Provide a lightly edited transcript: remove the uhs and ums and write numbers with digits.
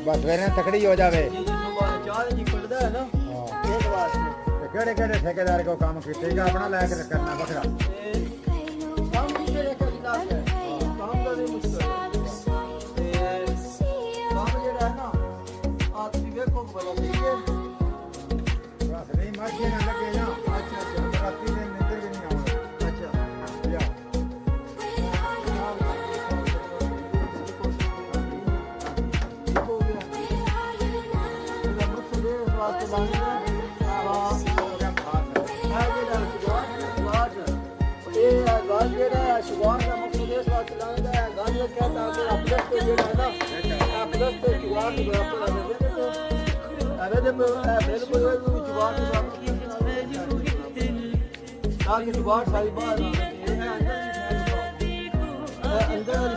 ਬਸ ਸਵੇਰੇ ਤਕੜੀ ਹੋ ਜਾਵੇ। ਚਾਹ ਜੀ ਖੁੱਲਦਾ ਹੈ ਨਾ ਇਹ ਵਾਸਤੇ। ਕਿਹੜੇ ਕਿਹੜੇ ਠੇਕੇਦਾਰ ਕੋ ਕੰਮ ਕੀਤੇਗਾ ਆਪਣਾ ਲੈ ਕੇ ਕਰਨਾ ਵੱਖਰਾ। ਕੰਮ ਜਿਹੜੇ ਕਰਦਾ ਹੈ ਕੰਮ ਦਾ ਨਹੀਂ ਮੁਸ਼ਕਲ ਤੇ ਕੰਮ ਜਿਹੜਾ ਹੈ ਨਾ ਆਪ ਵੀ ਵੇਖੋ ਬੜਾ ਠੀਕ ਹੈ। ਬਸ ਨਹੀਂ ਮਾਝੇ ਨਾਲ ਲੱਗੇ ਨਾ। ਅੱਛਾ ਰਾਤੀ ਦੇ ਨਿੰਦਰ ਵੀ ਨਹੀਂ ਆਉਂਦਾ। ਅੱਛਾ ਯਾ ਹੋ ਗਿਆ ਇਹਦਾ ਮਕਸਦ ਇਹ ਵਾਸਤੇ ਲਾਉਣਾ ਇਹ ਗਾਲ ਜਿਹੜਾ ਸ਼ੁਗਾਰ ਦਾ ਮਕਸਦ ਇਸ ਵਾਸਤੇ ਲਾਉਂਦਾ ਹੈ ਗਾਲ ਇਹ ਕਹਿੰਦਾ ਕਿ ਆਪਲਸ ਤੇ ਜਿਹੜਾ ਹੈ ਨਾ ਆਪਲਸ ਤੇ ਸ਼ੁਗਾਰ ਨੂੰ ਬਰਾਬਰ ਆ ਜਾਂਦੇ ਨੇ ਅਰੇ ਦੇ ਬਿਲਕੁਲ ਇਹ ਸ਼ੁਗਾਰ ਨੂੰ ਤਾਂ ਕਿ ਸ਼ੁਗਾਰ ਸਾਰੀ ਬਾਹਰ ਆ ਅੰਦਰ